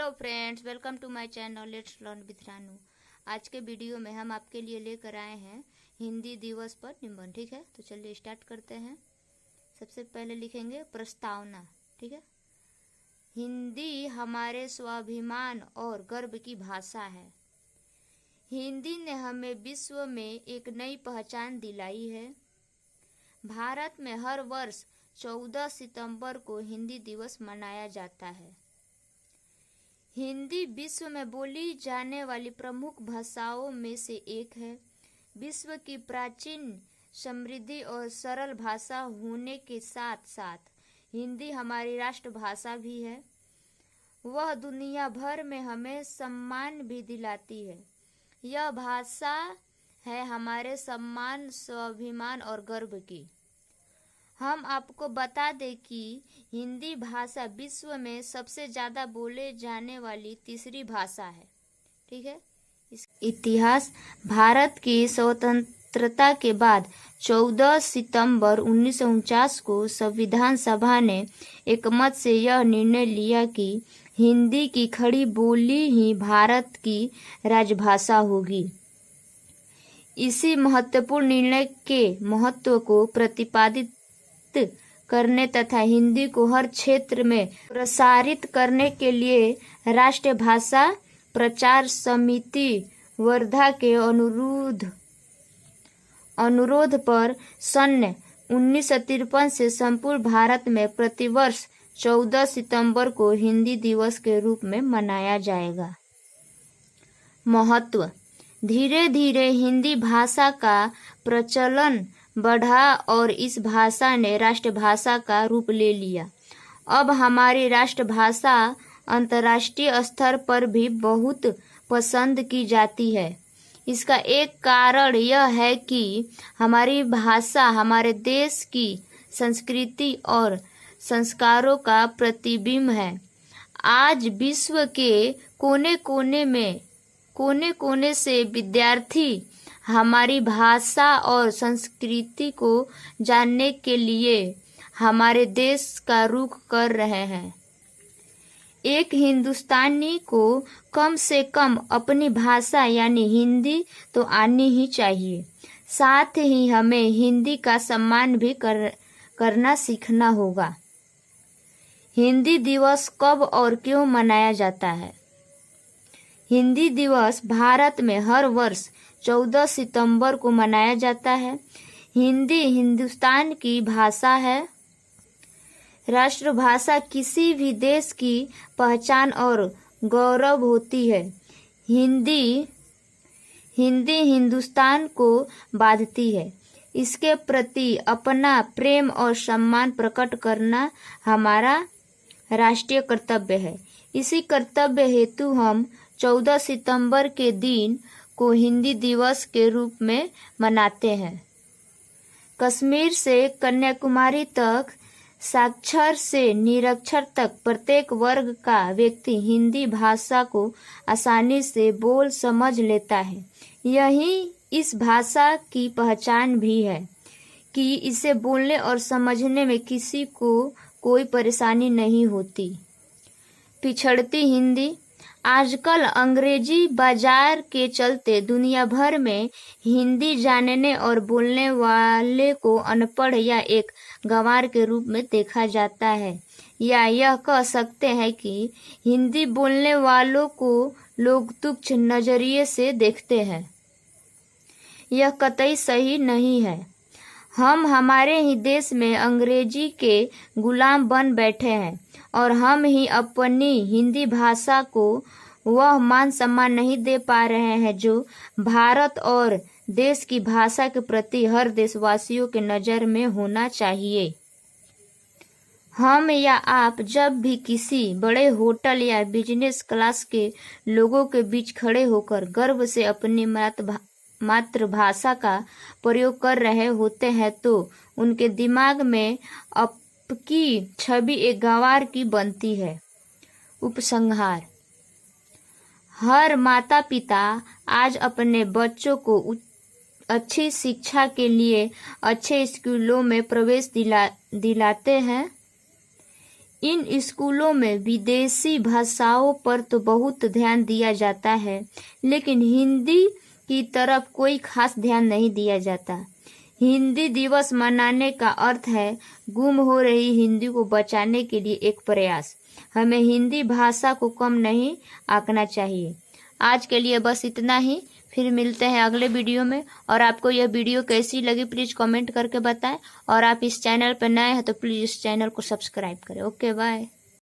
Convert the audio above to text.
Hello friends, welcome to my channel let's learn with Ranu. आज के video में हम आपके लिए लेकर आए हैं हिंदी दिवस पर निबंध। ठीक है, तो चलिए स्टार्ट करते हैं। सबसे पहले लिखेंगे प्रस्तावना। ठीक है, हिंदी हमारे स्वाभिमान और गर्व की भाषा है। हिंदी ने हमें विश्व में एक नई पहचान दिलाई है। भारत में हर वर्ष 14 सितंबर को हिंदी दिवस मनाया जाता है। हिंदी विश्व में बोली जाने वाली प्रमुख भाषाओं में से एक है। विश्व की प्राचीन, समृद्ध और सरल भाषा होने के साथ साथ हिंदी हमारी राष्ट्रभाषा भी है। वह दुनिया भर में हमें सम्मान भी दिलाती है। यह भाषा है हमारे सम्मान, स्वाभिमान और गर्व की। हम आपको बता दें कि हिंदी भाषा विश्व में सबसे ज़्यादा बोले जाने वाली तीसरी भाषा है। ठीक है, इतिहास। भारत की स्वतंत्रता के बाद 14 सितंबर 1949 को संविधान सभा ने एकमत से यह निर्णय लिया कि हिंदी की खड़ी बोली ही भारत की राजभाषा होगी। इसी महत्वपूर्ण निर्णय के महत्व को प्रतिपादित करने तथा हिंदी को हर क्षेत्र में प्रसारित करने के लिए राष्ट्रीय भाषा प्रचार समिति वर्धा के अनुरोध पर सन 1953 से संपूर्ण भारत में प्रतिवर्ष 14 सितंबर को हिंदी दिवस के रूप में मनाया जाएगा। महत्व। धीरे धीरे हिंदी भाषा का प्रचलन बढ़ा और इस भाषा ने राष्ट्रभाषा का रूप ले लिया। अब हमारी राष्ट्रभाषा अंतर्राष्ट्रीय स्तर पर भी बहुत पसंद की जाती है। इसका एक कारण यह है कि हमारी भाषा हमारे देश की संस्कृति और संस्कारों का प्रतिबिंब है। आज विश्व के कोने कोने से विद्यार्थी हमारी भाषा और संस्कृति को जानने के लिए हमारे देश का रुख कर रहे हैं। एक हिंदुस्तानी को कम से कम अपनी भाषा यानी हिंदी तो आनी ही चाहिए। साथ ही हमें हिंदी का सम्मान भी करना सीखना होगा। हिंदी दिवस कब और क्यों मनाया जाता है? हिंदी दिवस भारत में हर वर्ष 14 सितंबर को मनाया जाता है। हिंदी हिंदुस्तान की भाषा है। राष्ट्रभाषा किसी भी देश की पहचान और गौरव होती है। हिंदी हिंदुस्तान को बांधती है। इसके प्रति अपना प्रेम और सम्मान प्रकट करना हमारा राष्ट्रीय कर्तव्य है। इसी कर्तव्य हेतु हम 14 सितंबर के दिन को हिंदी दिवस के रूप में मनाते हैं। कश्मीर से कन्याकुमारी तक, साक्षर से निरक्षर तक प्रत्येक वर्ग का व्यक्ति हिंदी भाषा को आसानी से बोल समझ लेता है। यही इस भाषा की पहचान भी है कि इसे बोलने और समझने में किसी को कोई परेशानी नहीं होती। पिछड़ती हिंदी। आजकल अंग्रेजी बाजार के चलते दुनिया भर में हिंदी जानने और बोलने वाले को अनपढ़ या एक गंवार के रूप में देखा जाता है, या यह कह सकते हैं कि हिंदी बोलने वालों को लोग तुच्छ नजरिए से देखते हैं। यह कतई सही नहीं है। हम हमारे ही देश में अंग्रेजी के गुलाम बन बैठे हैं और हम ही अपनी हिंदी भाषा को वह मान सम्मान नहीं दे पा रहे हैं जो भारत और देश की भाषा के प्रति हर देशवासियों के नज़र में होना चाहिए। हम या आप जब भी किसी बड़े होटल या बिजनेस क्लास के लोगों के बीच खड़े होकर गर्व से अपनी मातृभाषा का प्रयोग कर रहे होते हैं तो उनके दिमाग में आपकी छवि एक गंवार की बनती है। उपसंहार। हर माता पिता आज अपने बच्चों को अच्छी शिक्षा के लिए अच्छे स्कूलों में प्रवेश दिलाते हैं। इन स्कूलों में विदेशी भाषाओं पर तो बहुत ध्यान दिया जाता है, लेकिन हिंदी की तरफ कोई खास ध्यान नहीं दिया जाता। हिंदी दिवस मनाने का अर्थ है गुम हो रही हिंदी को बचाने के लिए एक प्रयास। हमें हिंदी भाषा को कम नहीं आंकना चाहिए। आज के लिए बस इतना ही, फिर मिलते हैं अगले वीडियो में। और आपको यह वीडियो कैसी लगी प्लीज़ कमेंट करके बताएं, और आप इस चैनल पर नए हैं तो प्लीज़ इस चैनल को सब्सक्राइब करें। Okay bye.